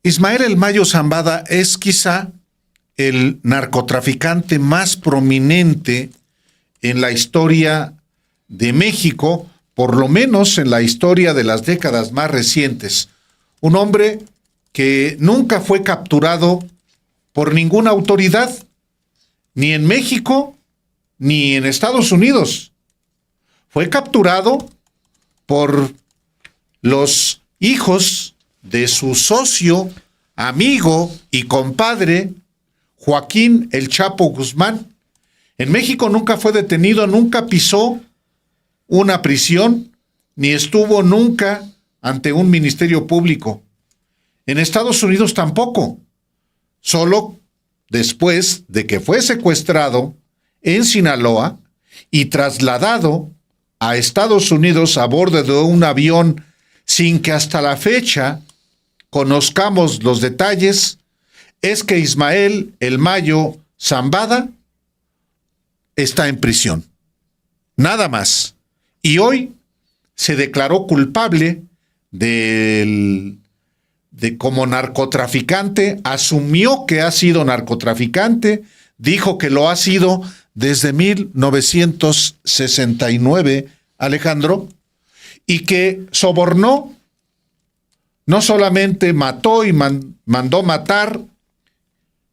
Ismael El Mayo Zambada es quizá el narcotraficante más prominente en la historia de México, por lo menos en la historia de las décadas más recientes. Un hombre que nunca fue capturado por ninguna autoridad, ni en México, ni en Estados Unidos. Fue capturado por los hijos de su socio, amigo y compadre, Joaquín El Chapo Guzmán. En México nunca fue detenido, nunca pisó una prisión, ni estuvo nunca ante un ministerio público. En Estados Unidos tampoco. Solo después de que fue secuestrado en Sinaloa y trasladado a Estados Unidos a bordo de un avión sin que hasta la fecha conozcamos los detalles, es que Ismael El Mayo Zambada está en prisión. Nada más. Y hoy se declaró culpable de como narcotraficante, asumió que ha sido narcotraficante, dijo que lo ha sido desde 1969, Alejandro, y que sobornó, no solamente mató y mandó matar,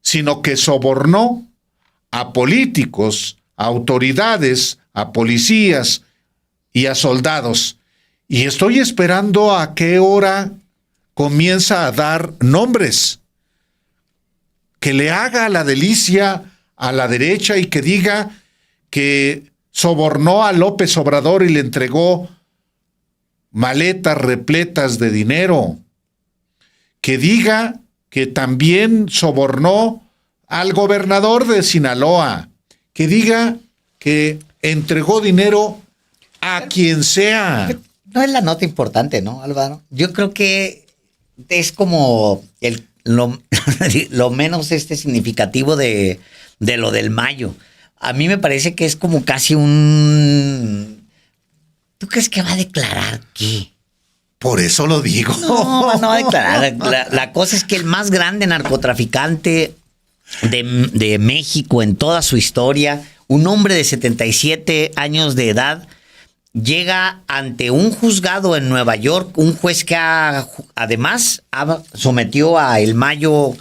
sino que sobornó a políticos, a autoridades, a policías y a soldados. Y estoy esperando a qué hora comienza a dar nombres, que le haga la delicia a la derecha y que diga que sobornó a López Obrador y le entregó maletas repletas de dinero, que diga que también sobornó al gobernador de Sinaloa, que diga que entregó dinero a quien sea. No es la nota importante, ¿no, Álvaro? Yo creo que es como lo menos significativo de lo del Mayo. A mí me parece que es como casi un... ¿Tú crees que va a declarar qué? Por eso lo digo. No va a declarar. La cosa es que el más grande narcotraficante de México en toda su historia, un hombre de 77 años de edad, llega ante un juzgado en Nueva York, un juez que además sometió a El Mayo,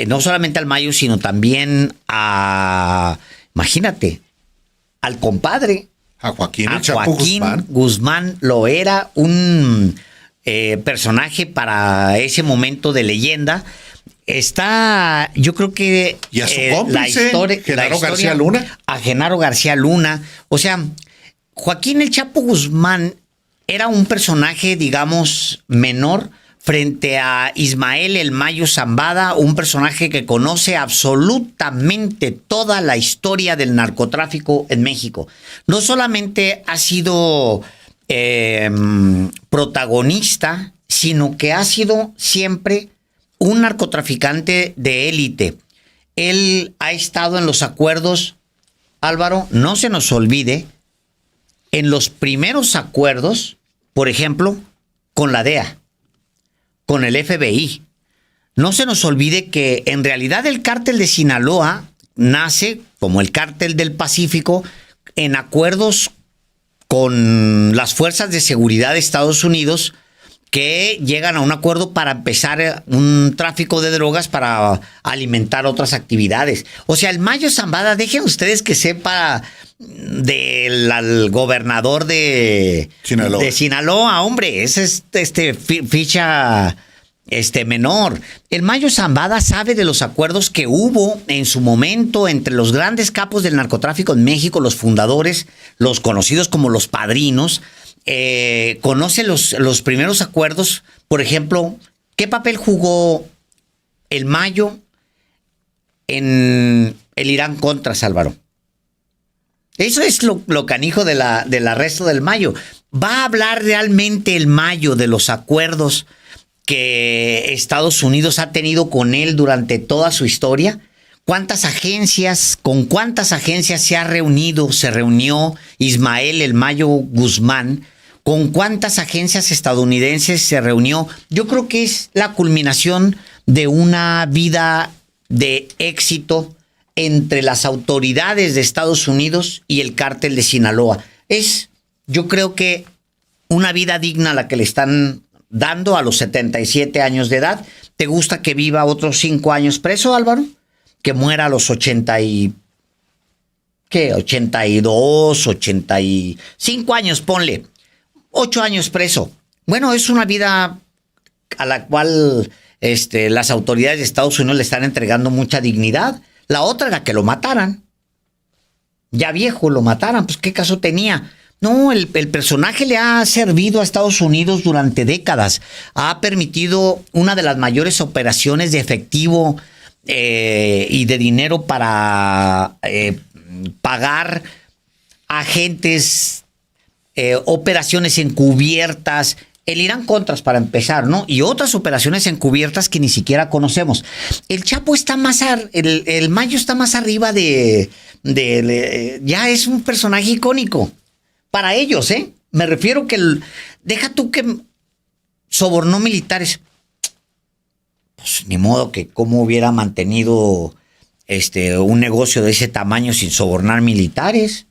no solamente al Mayo, sino también imagínate, al compadre. A Joaquín El Chapo Guzmán. Guzmán lo era, un personaje para ese momento de leyenda. Está, yo creo que... Y a su cómplice, Genaro García Luna. A Genaro García Luna. O sea, Joaquín El Chapo Guzmán era un personaje, digamos, menor frente a Ismael El Mayo Zambada, un personaje que conoce absolutamente toda la historia del narcotráfico en México. No solamente ha sido protagonista, sino que ha sido siempre un narcotraficante de élite. Él ha estado en los acuerdos, Álvaro, no se nos olvide, en los primeros acuerdos, por ejemplo, con la DEA, con el FBI. No se nos olvide que en realidad el cártel de Sinaloa nace como el cártel del Pacífico en acuerdos con las fuerzas de seguridad de Estados Unidos, que llegan a un acuerdo para empezar un tráfico de drogas para alimentar otras actividades. O sea, El Mayo Zambada, dejen ustedes que sepa del gobernador de Sinaloa, hombre, es ficha menor. El Mayo Zambada sabe de los acuerdos que hubo en su momento entre los grandes capos del narcotráfico en México, los fundadores, los conocidos como los padrinos. Conoce los primeros acuerdos. Por ejemplo, ¿qué papel jugó El Mayo en el Irán Contras, Álvaro? Eso es lo canijo del arresto del Mayo. ¿Va a hablar realmente El Mayo de los acuerdos que Estados Unidos ha tenido con él durante toda su historia? ¿Con cuántas agencias se reunió Ismael El Mayo Guzmán? ¿Con cuántas agencias estadounidenses se reunió? Yo creo que es la culminación de una vida de éxito entre las autoridades de Estados Unidos y el cártel de Sinaloa. Yo creo que una vida digna la que le están dando a los 77 años de edad. ¿Te gusta que viva otros 5 años preso, Álvaro? Que muera a los 82, 85 años, ponle. 8 años preso. Bueno, es una vida a la cual las autoridades de Estados Unidos le están entregando mucha dignidad. La otra era que lo mataran. Ya viejo, lo mataran. Pues, ¿qué caso tenía? No, el personaje le ha servido a Estados Unidos durante décadas. Ha permitido una de las mayores operaciones de efectivo y de dinero para pagar agentes, operaciones encubiertas, el Irán Contras para empezar, ¿no? Y otras operaciones encubiertas que ni siquiera conocemos. El Chapo está más, el Mayo está más arriba ya es un personaje icónico. Para ellos, ¿eh? Me refiero que deja tú que sobornó militares. Pues ni modo que cómo hubiera mantenido un negocio de ese tamaño sin sobornar militares.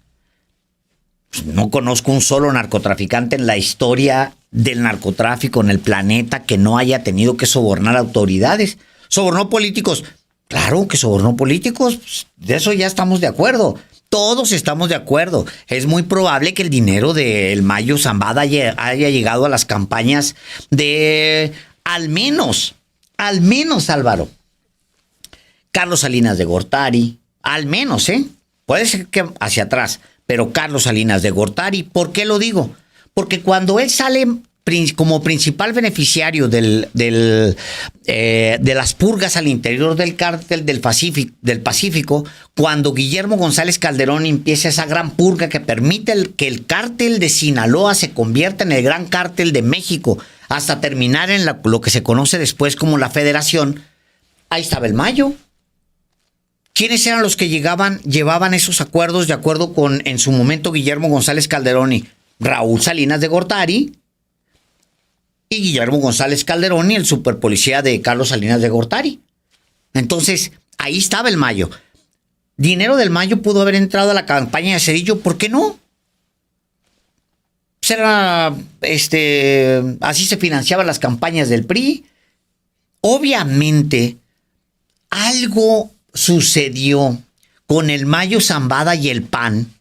Pues no conozco un solo narcotraficante en la historia del narcotráfico en el planeta que no haya tenido que sobornar autoridades. ¿Sobornó políticos? Claro que sobornó políticos. Pues de eso ya estamos de acuerdo. Todos estamos de acuerdo. Es muy probable que el dinero del Mayo Zambada haya llegado a las campañas de al menos, Álvaro, Carlos Salinas de Gortari, al menos, puede ser que hacia atrás, pero Carlos Salinas de Gortari. ¿Por qué lo digo? Porque cuando él sale como principal beneficiario de las purgas al interior del cártel del Pacífico, cuando Guillermo González Calderón empieza esa gran purga que permite que el cártel de Sinaloa se convierta en el gran cártel de México, hasta terminar en lo que se conoce después como la Federación, ahí estaba el Mayo. ¿Quiénes eran los que llevaban esos acuerdos de acuerdo con, en su momento, Guillermo González Calderón y Raúl Salinas de Gortari? Y Guillermo González Calderón y el superpolicía de Carlos Salinas de Gortari. Entonces, ahí estaba el Mayo. Dinero del Mayo pudo haber entrado a la campaña de Zedillo, ¿por qué no? Así se financiaban las campañas del PRI. Obviamente, algo sucedió con el Mayo Zambada y el PAN,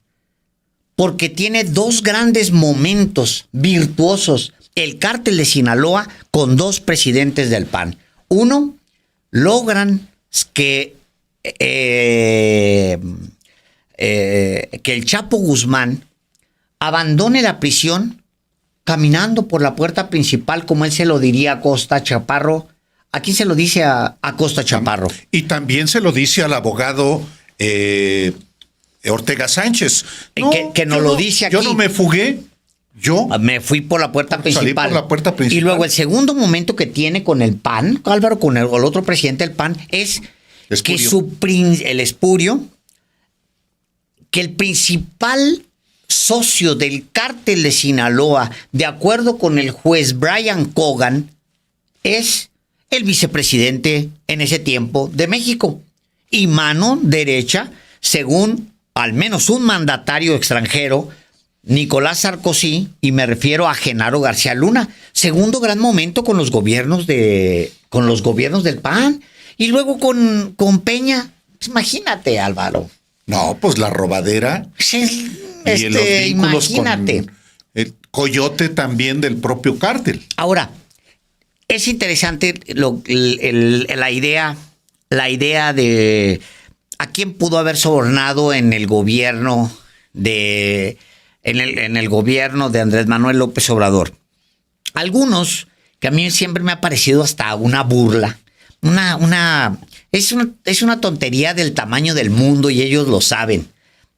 porque tiene dos grandes momentos virtuosos el cártel de Sinaloa con dos presidentes del PAN. Uno, logran que el Chapo Guzmán abandone la prisión caminando por la puerta principal, como él se lo diría a Costa Chaparro. ¿A quién se lo dice a Costa Chaparro? Y también se lo dice al abogado Ortega Sánchez. No, que nos lo dice aquí. Yo no me fugué. Yo me fui por la puerta principal. Salí por la puerta principal. Y luego el segundo momento que tiene con el PAN, Álvaro, con el otro presidente del PAN, es Espurio. que el Espurio, que el principal socio del cártel de Sinaloa, de acuerdo con el juez Brian Cogan, es el vicepresidente en ese tiempo de México. Y mano derecha, según al menos un mandatario extranjero, Nicolás Sarkozy, y me refiero a Genaro García Luna. Segundo gran momento con los gobiernos del PAN. Y luego con Peña. Pues imagínate, Álvaro. No, pues la robadera. Y los vínculos imagínate. Con el coyote también del propio cártel. Ahora, es interesante la idea de a quién pudo haber sobornado en el gobierno de Andrés Manuel López Obrador. Algunos, que a mí siempre me ha parecido hasta una burla, es una tontería del tamaño del mundo y ellos lo saben,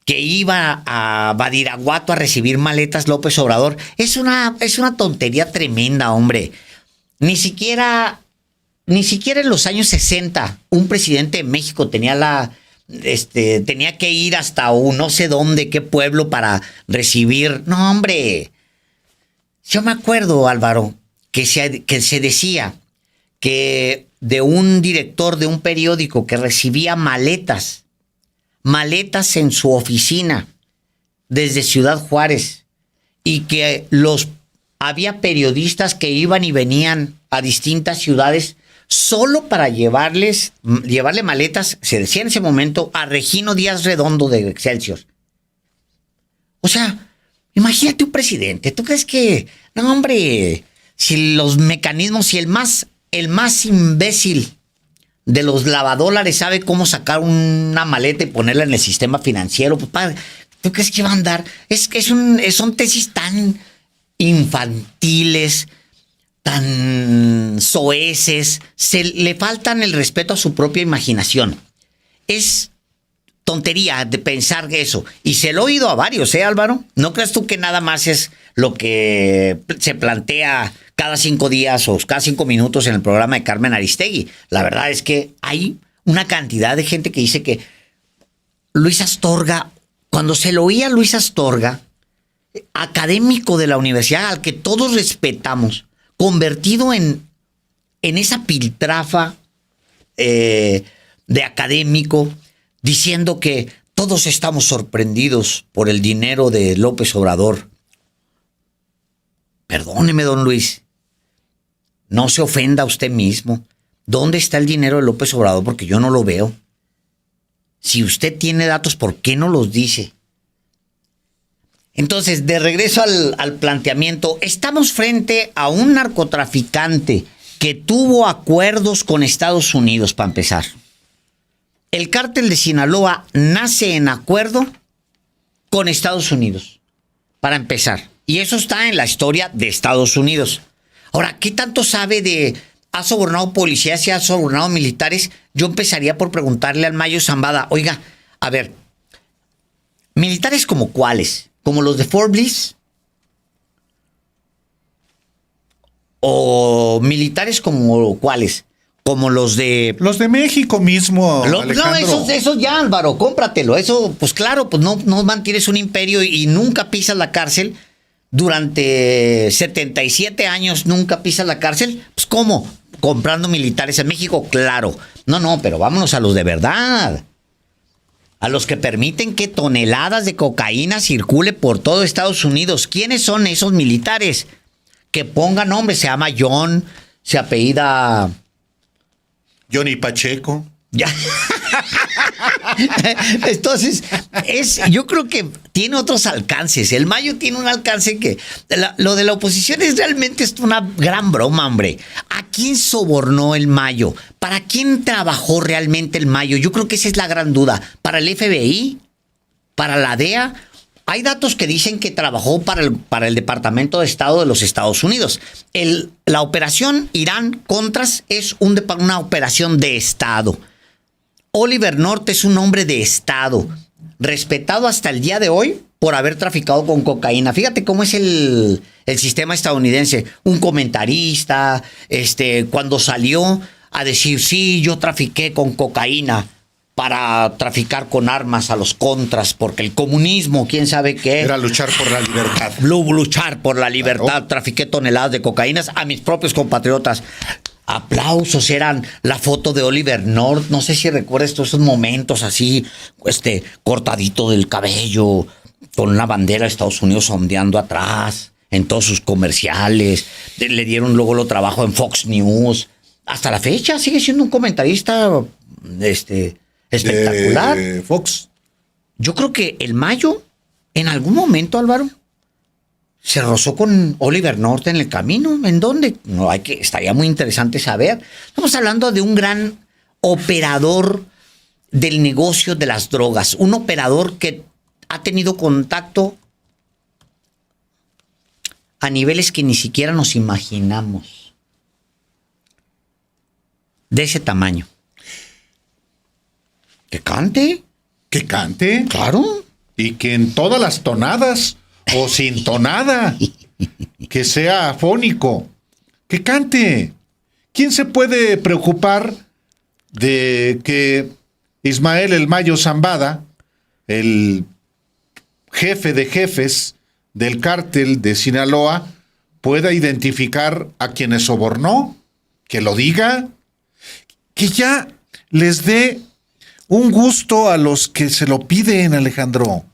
que iba a Badiraguato a recibir maletas López Obrador. Es una tontería tremenda, hombre. Ni siquiera en los años 60 un presidente de México tenía que ir hasta no sé dónde, qué pueblo para recibir. No, hombre. Yo me acuerdo, Álvaro, que se decía que de un director de un periódico que recibía maletas en su oficina desde Ciudad Juárez, y que había periodistas que iban y venían a distintas ciudades solo para llevarle maletas, se decía en ese momento, a Regino Díaz Redondo de Excelsior. O sea, imagínate un presidente. ¿Tú crees que, no, hombre, si los mecanismos, si el más imbécil de los lavadólares sabe cómo sacar una maleta y ponerla en el sistema financiero, pues padre, ¿tú crees que va a andar? Son tesis tan infantiles, tan soeces, le faltan el respeto a su propia imaginación. Es tontería de pensar eso. Y se lo he oído a varios, Álvaro? ¿No crees tú que nada más es lo que se plantea cada 5 días o cada 5 minutos en el programa de Carmen Aristegui? La verdad es que hay una cantidad de gente que dice que Luis Astorga, cuando se lo oía a Luis Astorga, académico de la universidad al que todos respetamos, convertido en esa piltrafa de académico, diciendo que todos estamos sorprendidos por el dinero de López Obrador. Perdóneme, don Luis, no se ofenda a usted mismo. ¿Dónde está el dinero de López Obrador? Porque yo no lo veo. Si usted tiene datos, ¿por qué no los dice? Entonces, de regreso al planteamiento, estamos frente a un narcotraficante que tuvo acuerdos con Estados Unidos, para empezar. El cártel de Sinaloa nace en acuerdo con Estados Unidos, para empezar. Y eso está en la historia de Estados Unidos. Ahora, ¿qué tanto sabe de... ¿Ha sobornado policías y ha sobornado militares? Yo empezaría por preguntarle al Mayo Zambada, oiga, a ver, ¿militares como cuáles? ¿Como los de Fort Bliss? ¿O militares como cuáles? Como los de... Los de México mismo, Alejandro. No, esos ya, Álvaro, cómpratelo. Eso, pues claro, pues no mantienes un imperio y nunca pisas la cárcel. Durante 77 años nunca pisas la cárcel. Pues ¿cómo? Comprando militares en México, claro. No, pero vámonos a los de verdad. A los que permiten que toneladas de cocaína circule por todo Estados Unidos. ¿Quiénes son esos militares? Que pongan nombre, se llama John, se apellida... Johnny Pacheco. Ya. Entonces, yo creo que tiene otros alcances. El Mayo tiene un alcance que... lo de la oposición realmente una gran broma, hombre. ¿A quién sobornó el Mayo? ¿Para quién trabajó realmente el Mayo? Yo creo que esa es la gran duda. ¿Para el FBI? ¿Para la DEA? Hay datos que dicen que trabajó para el Departamento de Estado de los Estados Unidos. La operación Irán-Contras es una operación de Estado. Oliver North es un hombre de Estado, respetado hasta el día de hoy por haber traficado con cocaína. Fíjate cómo es el sistema estadounidense. Un comentarista, cuando salió a decir, sí, yo trafiqué con cocaína para traficar con armas a los contras, porque el comunismo, quién sabe qué. Era luchar por la libertad. Luchar por la libertad. Claro. Trafiqué toneladas de cocaínas a mis propios compatriotas. Aplausos, eran la foto de Oliver North. No sé si recuerdas todos esos momentos así, cortadito del cabello, con una bandera de Estados Unidos ondeando atrás, en todos sus comerciales. Le dieron luego lo trabajo en Fox News. Hasta la fecha sigue siendo un comentarista, espectacular. Fox. Yo creo que el Mayo, en algún momento, Álvaro, se rozó con Oliver North en el camino. ¿En dónde? Estaría muy interesante saber. Estamos hablando de un gran operador del negocio de las drogas. Un operador que ha tenido contacto a niveles que ni siquiera nos imaginamos. De ese tamaño. ¿Que cante? ¿Que cante? Claro. Y que en todas las tonadas o sin tonada, que sea afónico, que cante. ¿Quién se puede preocupar de que Ismael El Mayo Zambada, el jefe de jefes del cártel de Sinaloa, pueda identificar a quienes sobornó? Que lo diga. que ya les dé un gusto a los que se lo piden, Alejandro.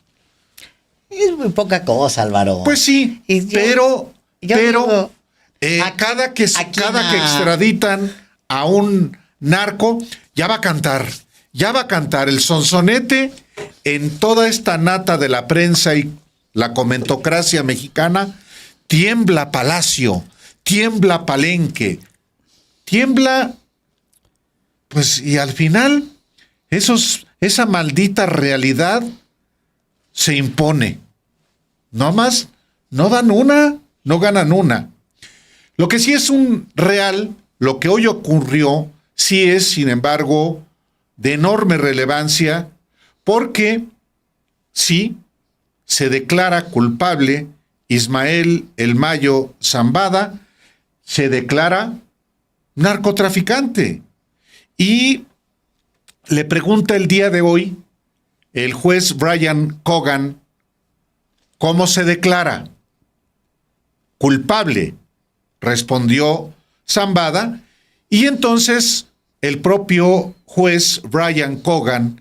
Es muy poca cosa, Álvaro. Pues sí, pero digo, cada que extraditan a un narco, ya va a cantar el sonsonete en toda esta nata de la prensa y la comentocracia mexicana. Tiembla Palacio, tiembla Palenque, tiembla, pues, y al final esa maldita realidad se impone. No más, no dan una, no ganan una. Lo que sí es un real, lo que hoy ocurrió, sí es, sin embargo, de enorme relevancia, porque sí se declara culpable Ismael El Mayo Zambada, se declara narcotraficante. Y le pregunta el día de hoy el juez Brian Cogan, ¿cómo se declara? Culpable, respondió Zambada, y entonces el propio juez Brian Cogan,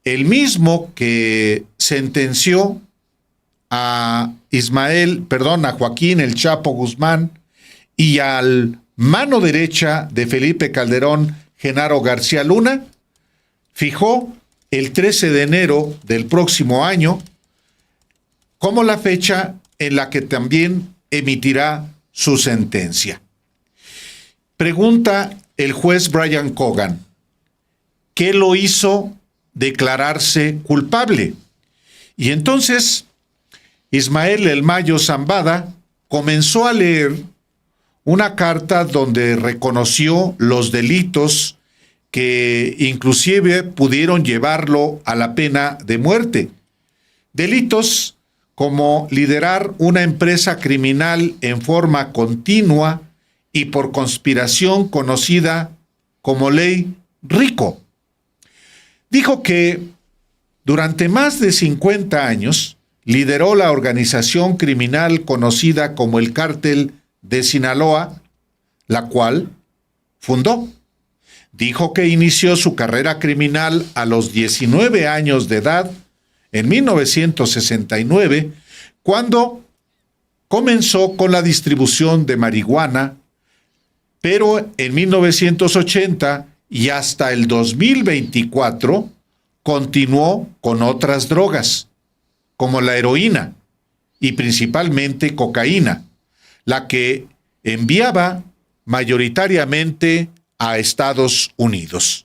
el mismo que sentenció a Joaquín El Chapo Guzmán y al mano derecha de Felipe Calderón, Genaro García Luna, fijó el 13 de enero del próximo año como la fecha en la que también emitirá su sentencia. Pregunta el juez Brian Cogan, ¿qué lo hizo declararse culpable? Y entonces Ismael El Mayo Zambada comenzó a leer una carta donde reconoció los delitos que inclusive pudieron llevarlo a la pena de muerte. Delitos como liderar una empresa criminal en forma continua y por conspiración conocida como Ley Rico. Dijo que durante más de 50 años lideró la organización criminal conocida como el Cártel de Sinaloa, la cual fundó. Dijo que inició su carrera criminal a los 19 años de edad, en 1969, cuando comenzó con la distribución de marihuana, pero en 1980 y hasta el 2024 continuó con otras drogas, como la heroína y principalmente cocaína, la que enviaba mayoritariamente a Estados Unidos.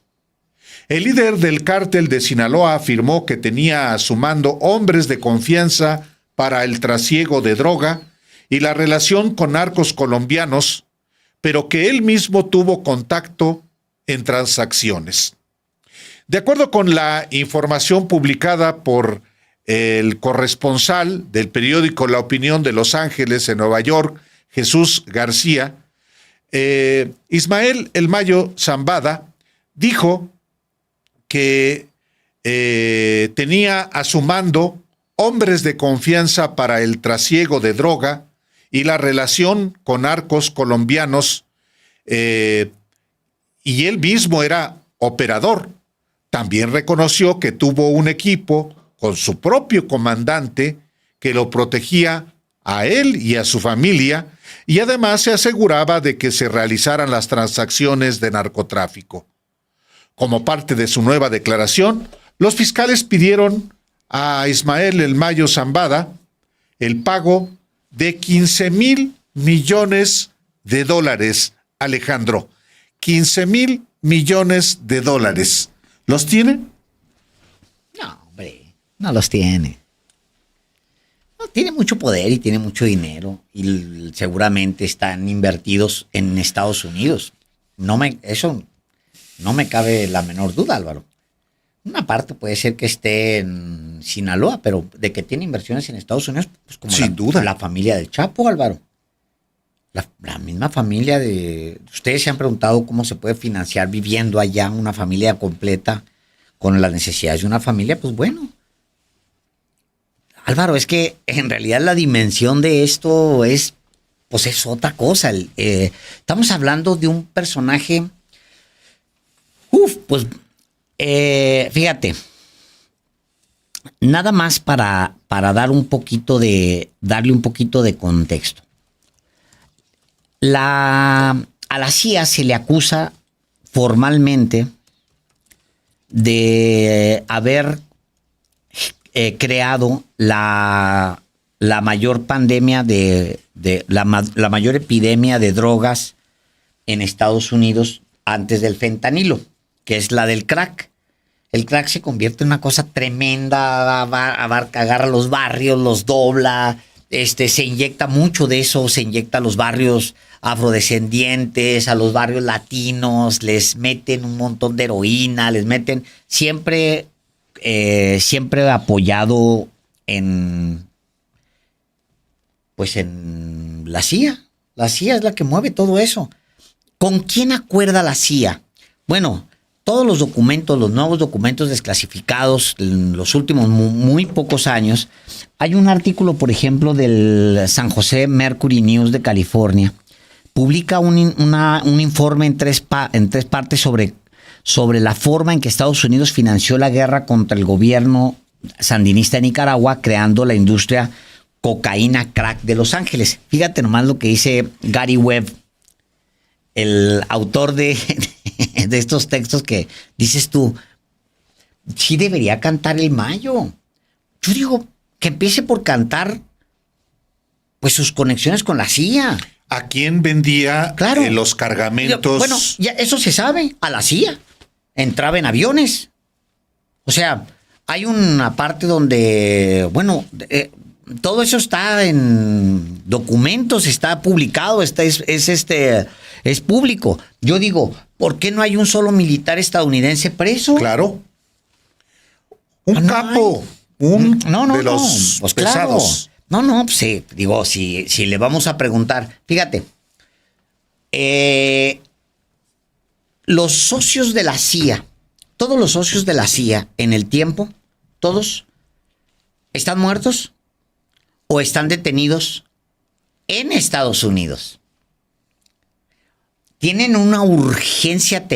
El líder del cártel de Sinaloa afirmó que tenía a su mando hombres de confianza para el trasiego de droga y la relación con narcos colombianos, pero que él mismo tuvo contacto en transacciones. De acuerdo con la información publicada por el corresponsal del periódico La Opinión de Los Ángeles en Nueva York, Jesús García, Ismael El Mayo Zambada dijo que tenía a su mando hombres de confianza para el trasiego de droga y la relación con narcos colombianos, y él mismo era operador. También reconoció que tuvo un equipo con su propio comandante que lo protegía a él y a su familia, y además se aseguraba de que se realizaran las transacciones de narcotráfico. Como parte de su nueva declaración, los fiscales pidieron a Ismael El Mayo Zambada el pago de $15,000 millones, Alejandro. $15,000 millones. ¿Los tiene? No, hombre, no los tiene. No, tiene mucho poder y tiene mucho dinero y seguramente están invertidos en Estados Unidos. Eso no me cabe la menor duda, Álvaro. Una parte puede ser que esté en Sinaloa, pero de que tiene inversiones en Estados Unidos, pues como sin duda. La familia del Chapo, Álvaro. La misma familia de... Ustedes se han preguntado cómo se puede financiar viviendo allá una familia completa con las necesidades de una familia. Pues bueno, Álvaro, es que en realidad la dimensión de esto es otra cosa. Estamos hablando de un personaje Pues, fíjate, nada más para darle un poquito de contexto. A la CIA se le acusa formalmente de haber creado la mayor pandemia la mayor epidemia de drogas en Estados Unidos antes del fentanilo, que es la del crack. El crack se convierte en una cosa tremenda, agarra los barrios, los dobla, se inyecta mucho de eso, se inyecta a los barrios afrodescendientes, a los barrios latinos, les meten un montón de heroína, les meten siempre apoyado en la CIA. La CIA es la que mueve todo eso. ¿Con quién acuerda la CIA? Bueno, todos los documentos, los nuevos documentos desclasificados en los últimos muy pocos años. Hay un artículo, por ejemplo, del San Jose Mercury News de California. Publica un informe en tres partes sobre la forma en que Estados Unidos financió la guerra contra el gobierno sandinista de Nicaragua, creando la industria cocaína crack de Los Ángeles. Fíjate nomás lo que dice Gary Webb, el autor de estos textos que dices tú, sí debería cantar el Mayo. Yo digo que empiece por cantar pues sus conexiones con la CIA. ¿A quién vendía los cargamentos? Bueno, ya eso se sabe, a la CIA. Entraba en aviones. O sea, hay una parte donde, bueno, todo eso está en documentos, está publicado, es público. Yo digo, ¿por qué no hay un solo militar estadounidense preso? Claro. Un capo. De los pues pesados. Claro. No, pues sí, digo, si le vamos a preguntar, fíjate, los socios de la CIA, todos los socios de la CIA en el tiempo, todos están muertos o están detenidos en Estados Unidos. Tenían una urgencia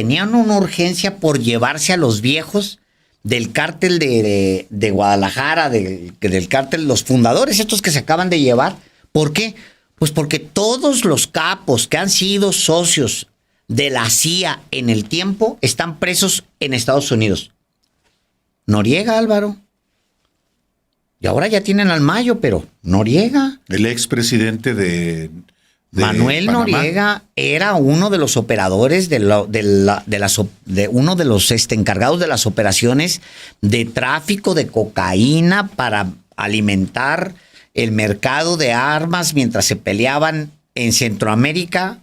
por llevarse a los viejos del cártel de Guadalajara, del cártel, los fundadores, estos que se acaban de llevar. ¿Por qué? Pues porque todos los capos que han sido socios de la CIA en el tiempo están presos en Estados Unidos. Noriega, Álvaro. Y ahora ya tienen al Mayo, pero Noriega. El expresidente de Manuel Panamá. Noriega era uno de los operadores de uno de los encargados de las operaciones de tráfico de cocaína para alimentar el mercado de armas mientras se peleaban en Centroamérica,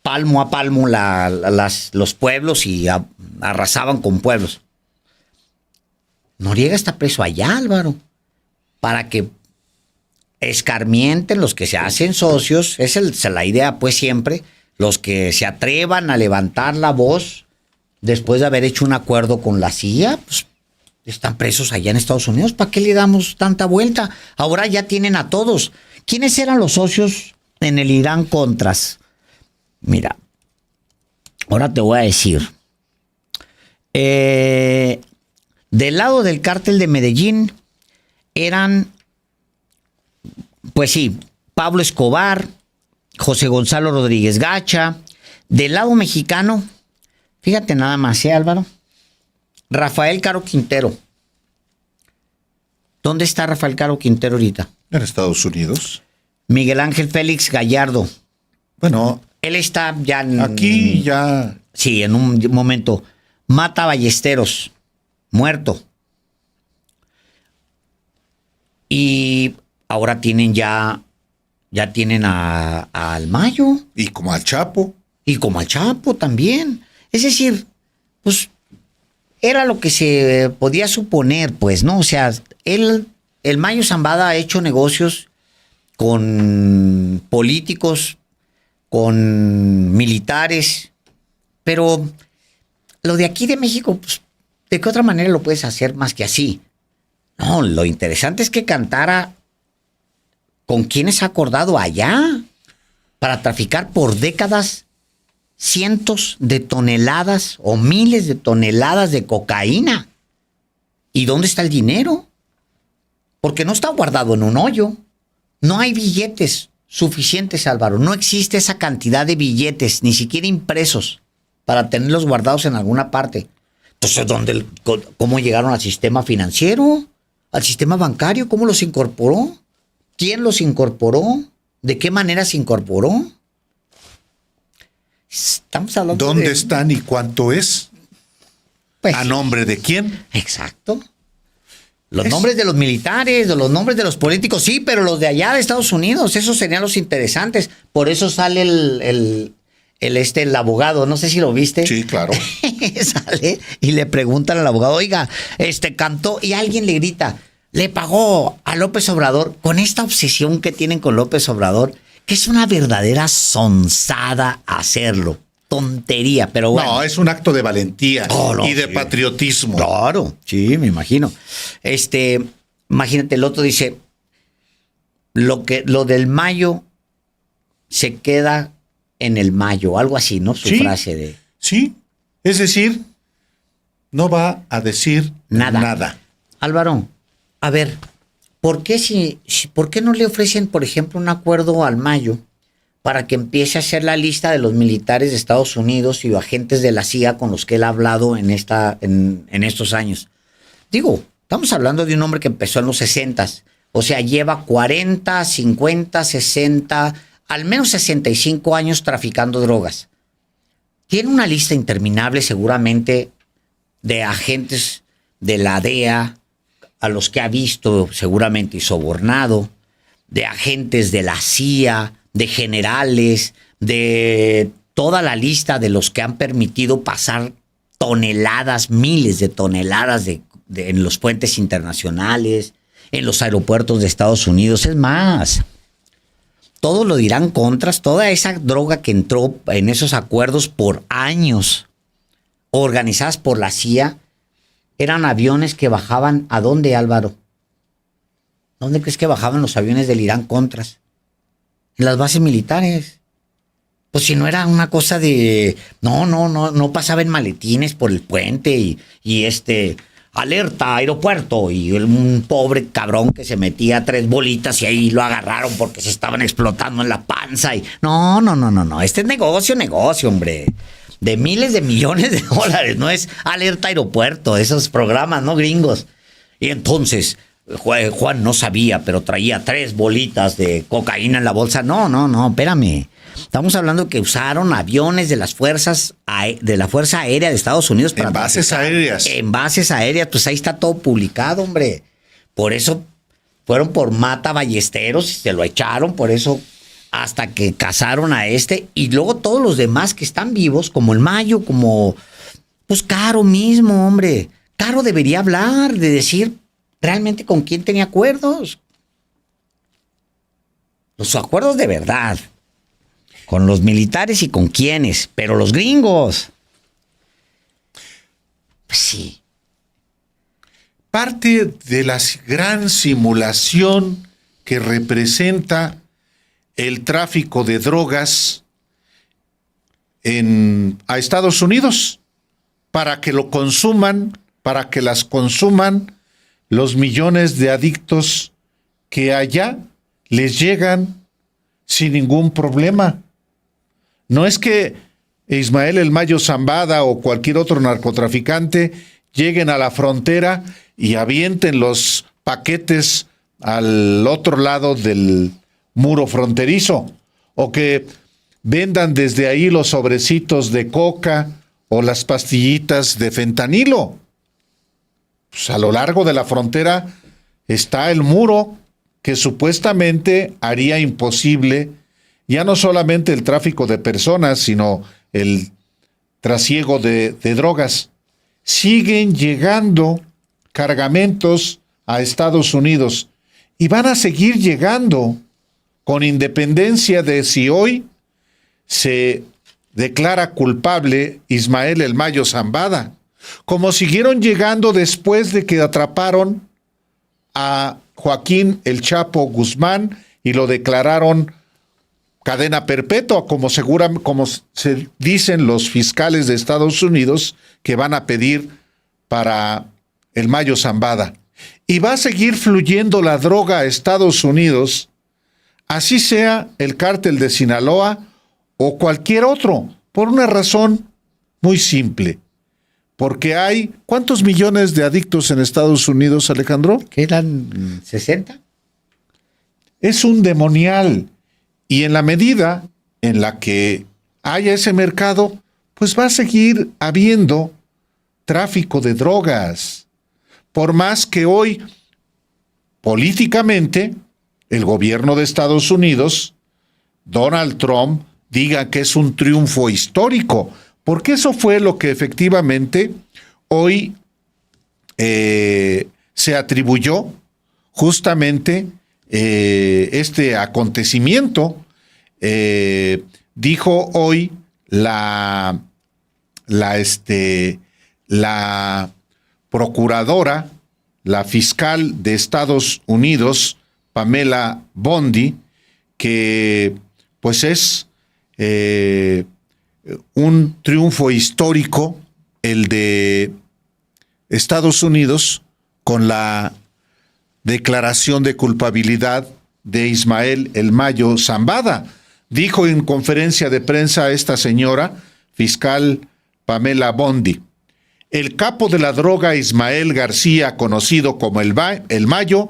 palmo a palmo los pueblos y arrasaban con pueblos. Noriega está preso allá, Álvaro, para que escarmienten los que se hacen socios. Esa es la idea, pues, siempre. Los que se atrevan a levantar la voz después de haber hecho un acuerdo con la CIA, pues están presos allá en Estados Unidos. ¿Para qué le damos tanta vuelta? Ahora ya tienen a todos. ¿Quiénes eran los socios en el Irán Contras? Mira, ahora te voy a decir. Del lado del cártel de Medellín eran, pues sí, Pablo Escobar, José Gonzalo Rodríguez Gacha. Del lado mexicano, fíjate nada más, Álvaro, Rafael Caro Quintero. ¿Dónde está Rafael Caro Quintero ahorita? En Estados Unidos. Miguel Ángel Félix Gallardo. Bueno, él está ya aquí ya. Sí, en un momento. Mata Ballesteros, muerto. Y ahora tienen ya tienen al Mayo. Y como al Chapo. Y como al Chapo también. Es decir, pues era lo que se podía suponer, pues, ¿no? O sea, el Mayo Zambada ha hecho negocios con políticos, con militares, pero lo de aquí de México, pues, ¿de qué otra manera lo puedes hacer más que así? No, lo interesante es que cantara con quienes ha acordado allá para traficar por décadas cientos de toneladas o miles de toneladas de cocaína. ¿Y dónde está el dinero? Porque no está guardado en un hoyo. No hay billetes suficientes, Álvaro. No existe esa cantidad de billetes, ni siquiera impresos, para tenerlos guardados en alguna parte. Entonces, ¿cómo llegaron al sistema financiero? ¿Al sistema bancario? ¿Cómo los incorporó? ¿Quién los incorporó? ¿De qué manera se incorporó? Estamos hablando ¿Dónde están y cuánto es? Pues, ¿A nombre de quién? Exacto. Los nombres de los militares, de los nombres de los políticos, sí, pero los de allá de Estados Unidos, esos serían los interesantes. Por eso sale el abogado, no sé si lo viste. Sí, claro. Sale y le preguntan al abogado, oiga, cantó, y alguien le grita, le pagó a López Obrador, con esta obsesión que tienen con López Obrador, que es una verdadera sonzada hacerlo. Tontería, pero bueno. No, es un acto de valentía y de patriotismo. Claro, sí, me imagino. Imagínate, el otro dice, lo del mayo se queda en el mayo, algo así, ¿no? Su frase de... Sí, es decir, no va a decir nada. Álvaro, a ver, ¿por qué no le ofrecen, por ejemplo, un acuerdo al mayo para que empiece a hacer la lista de los militares de Estados Unidos y agentes de la CIA con los que él ha hablado en estos años? Digo, estamos hablando de un hombre que empezó en los 60s, o sea, lleva 40, 50, 60, al menos 65 años traficando drogas. Tiene una lista interminable seguramente de agentes de la DEA a los que ha visto seguramente y sobornado, de agentes de la CIA, de generales, de toda la lista de los que han permitido pasar toneladas, miles de toneladas en los puentes internacionales, en los aeropuertos de Estados Unidos. Es más, todos lo dirán contras, toda esa droga que entró en esos acuerdos por años, organizadas por la CIA, eran aviones que bajaban, ¿a dónde, Álvaro? ¿Dónde crees que bajaban los aviones del Irán contras? En las bases militares. Pues si no era una cosa de... No pasaba en maletines por el puente y alerta, aeropuerto, y un pobre cabrón que se metía 3 bolitas y ahí lo agarraron porque se estaban explotando en la panza y... No. Este es negocio, hombre. De miles de millones de dólares, no es alerta aeropuerto, esos programas, ¿no? Gringos. Y entonces... Juan no sabía, pero traía 3 bolitas de cocaína en la bolsa. No, espérame. Estamos hablando que usaron aviones de la Fuerza Aérea de Estados Unidos para... En bases aéreas. En bases aéreas, pues ahí está todo publicado, hombre. Por eso fueron por Mata Ballesteros y se lo echaron, por eso hasta que cazaron a y luego todos los demás que están vivos, como el Mayo, como... Pues Caro mismo, hombre. Caro debería hablar, de decir... ¿Realmente con quién tenía acuerdos? Los acuerdos de verdad. Con los militares y con quiénes. Pero los gringos. Pues sí. Parte de la gran simulación que representa el tráfico de drogas a Estados Unidos para que lo consuman, para que las consuman los millones de adictos que allá les llegan sin ningún problema. No es que Ismael El Mayo Zambada o cualquier otro narcotraficante lleguen a la frontera y avienten los paquetes al otro lado del muro fronterizo, o que vendan desde ahí los sobrecitos de coca o las pastillitas de fentanilo. Pues a lo largo de la frontera está el muro que supuestamente haría imposible ya no solamente el tráfico de personas, sino el trasiego de drogas. Siguen llegando cargamentos a Estados Unidos y van a seguir llegando con independencia de si hoy se declara culpable Ismael El Mayo Zambada, como siguieron llegando después de que atraparon a Joaquín El Chapo Guzmán y lo declararon cadena perpetua, como se dicen los fiscales de Estados Unidos que van a pedir para el Mayo Zambada. Y va a seguir fluyendo la droga a Estados Unidos, así sea el cártel de Sinaloa o cualquier otro, por una razón muy simple. Porque hay, ¿cuántos millones de adictos en Estados Unidos, Alejandro? ¿Quedan 60? Es un demonial. Y en la medida en la que haya ese mercado, pues va a seguir habiendo tráfico de drogas. Por más que hoy, políticamente, el gobierno de Estados Unidos, Donald Trump, diga que es un triunfo histórico, porque eso fue lo que efectivamente hoy se atribuyó justamente este acontecimiento. Dijo hoy la procuradora, la fiscal de Estados Unidos, Pamela Bondi, que pues es un triunfo histórico el de Estados Unidos con la declaración de culpabilidad de Ismael El Mayo Zambada. Dijo en conferencia de prensa esta señora, fiscal Pamela Bondi: el capo de la droga Ismael García, conocido como El Mayo,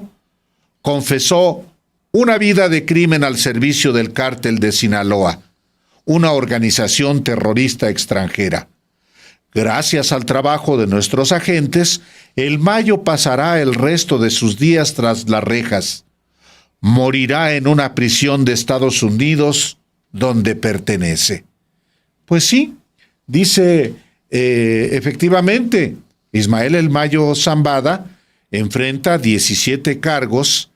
confesó una vida de crimen al servicio del cártel de Sinaloa, una organización terrorista extranjera. Gracias al trabajo de nuestros agentes, El Mayo pasará el resto de sus días tras las rejas. Morirá en una prisión de Estados Unidos donde pertenece. Pues sí, dice efectivamente, Ismael El Mayo Zambada enfrenta 17 cargos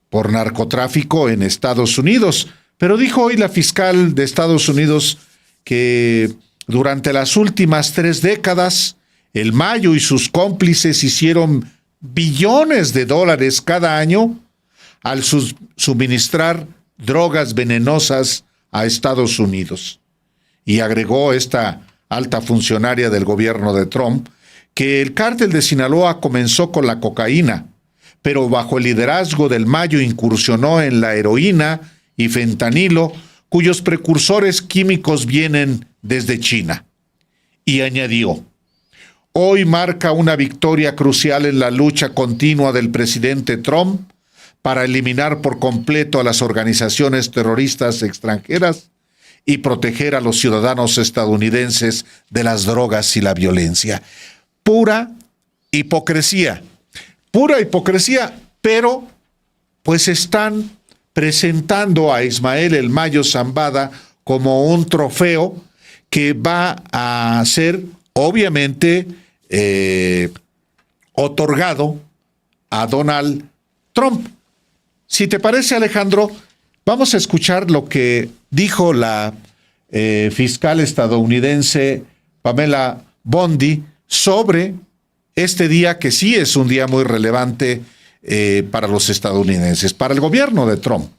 por narcotráfico en Estados Unidos. Pero dijo hoy la fiscal de Estados Unidos que durante las últimas 3 décadas, El Mayo y sus cómplices hicieron billones de dólares cada año al suministrar drogas venenosas a Estados Unidos. Y agregó esta alta funcionaria del gobierno de Trump que el cártel de Sinaloa comenzó con la cocaína, pero bajo el liderazgo del Mayo incursionó en la heroína y fentanilo, cuyos precursores químicos vienen desde China. Y añadió: hoy marca una victoria crucial en la lucha continua del presidente Trump para eliminar por completo a las organizaciones terroristas extranjeras y proteger a los ciudadanos estadounidenses de las drogas y la violencia. Pura hipocresía, pero pues están presentando a Ismael El Mayo Zambada como un trofeo que va a ser obviamente otorgado a Donald Trump. Si te parece, Alejandro, vamos a escuchar lo que dijo la fiscal estadounidense Pamela Bondi sobre este día, que sí es un día muy relevante para los estadounidenses, para el gobierno de Trump.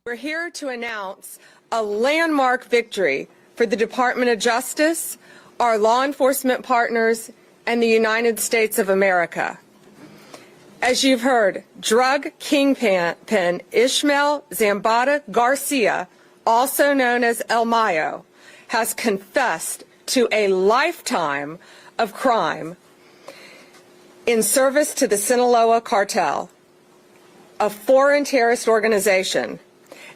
We're here to announce a landmark victory for the Department of Justice, our law enforcement partners, and the United States of America. As you've heard, drug kingpin Ishmael Zambada Garcia, also known as El Mayo, has confessed to a lifetime of crime in service to the Sinaloa cartel, a foreign terrorist organization.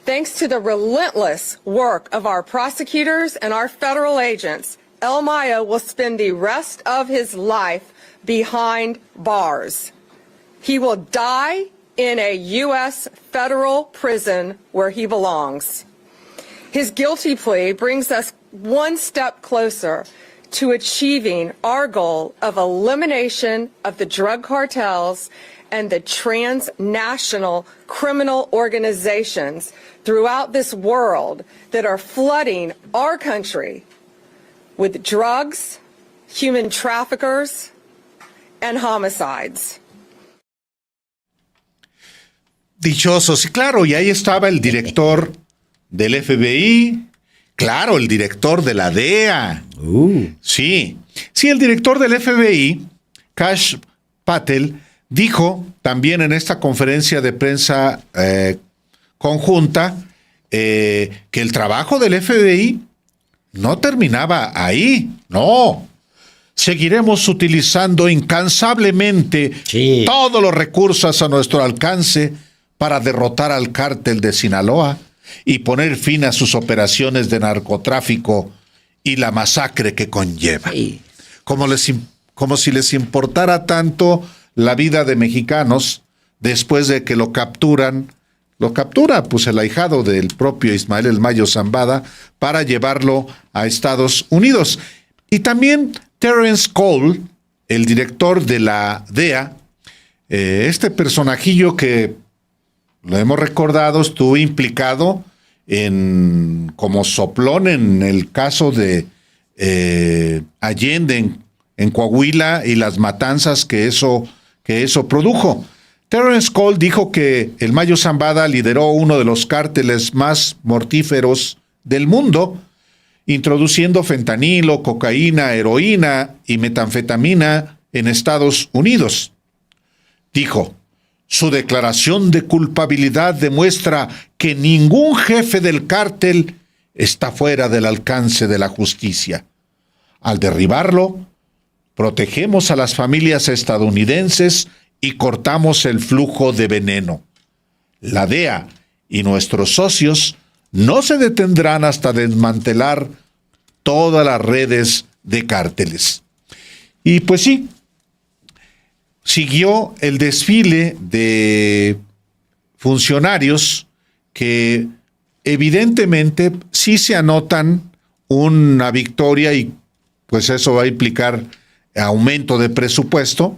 Thanks to the relentless work of our prosecutors and our federal agents, El Mayo will spend the rest of his life behind bars. He will die in a U.S. federal prison where he belongs. His guilty plea brings us one step closer to achieving our goal of elimination of the drug cartels and the transnational criminal organizations throughout this world that are flooding our country with drugs, human traffickers, and homicides. Dichosos, y claro, y ahí estaba el director del FBI, claro, el director de la DEA. Sí, el director del FBI, Kash Patel, dijo también en esta conferencia de prensa conjunta que el trabajo del FBI no terminaba ahí, no. Seguiremos utilizando incansablemente todos los recursos a nuestro alcance para derrotar al cártel de Sinaloa y poner fin a sus operaciones de narcotráfico y la masacre que conlleva. Sí. Como si les importara tanto la vida de mexicanos después de que lo captura pues el ahijado del propio Ismael El Mayo Zambada para llevarlo a Estados Unidos. Y también Terence Cole, el director de la DEA, este personajillo que lo hemos recordado, estuvo implicado como soplón en el caso de Allende en Coahuila y las matanzas que eso produjo. Terence Cole dijo que el Mayo Zambada lideró uno de los cárteles más mortíferos del mundo, introduciendo fentanilo, cocaína, heroína y metanfetamina en Estados Unidos. Dijo: su declaración de culpabilidad demuestra que ningún jefe del cártel está fuera del alcance de la justicia. Al derribarlo, protegemos a las familias estadounidenses y cortamos el flujo de veneno. La DEA y nuestros socios no se detendrán hasta desmantelar todas las redes de cárteles. Y pues sí, siguió el desfile de funcionarios que evidentemente sí se anotan una victoria y pues eso va a implicar aumento de presupuesto.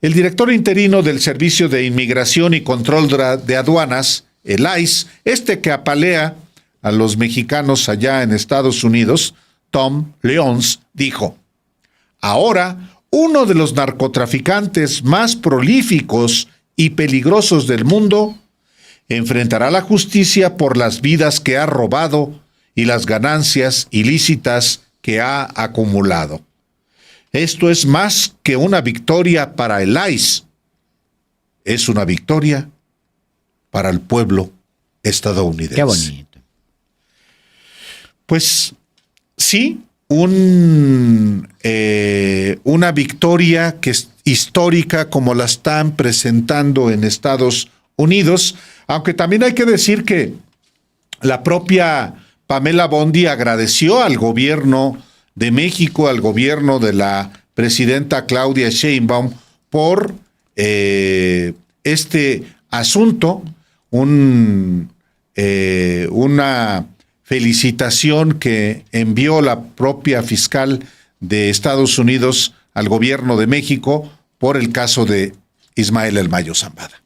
El director interino del Servicio de Inmigración y Control de Aduanas, el ICE, que apalea a los mexicanos allá en Estados Unidos, Tom Leons, dijo: ahora uno de los narcotraficantes más prolíficos y peligrosos del mundo enfrentará la justicia por las vidas que ha robado y las ganancias ilícitas que ha acumulado. Esto es más que una victoria para el ICE, es una victoria para el pueblo estadounidense. Qué bonito. Pues sí, una victoria que es histórica como la están presentando en Estados Unidos, aunque también hay que decir que la propia Pamela Bondi agradeció al gobierno de México, al gobierno de la presidenta Claudia Sheinbaum por este asunto, una felicitación que envió la propia fiscal de Estados Unidos al gobierno de México por el caso de Ismael El Mayo Zambada.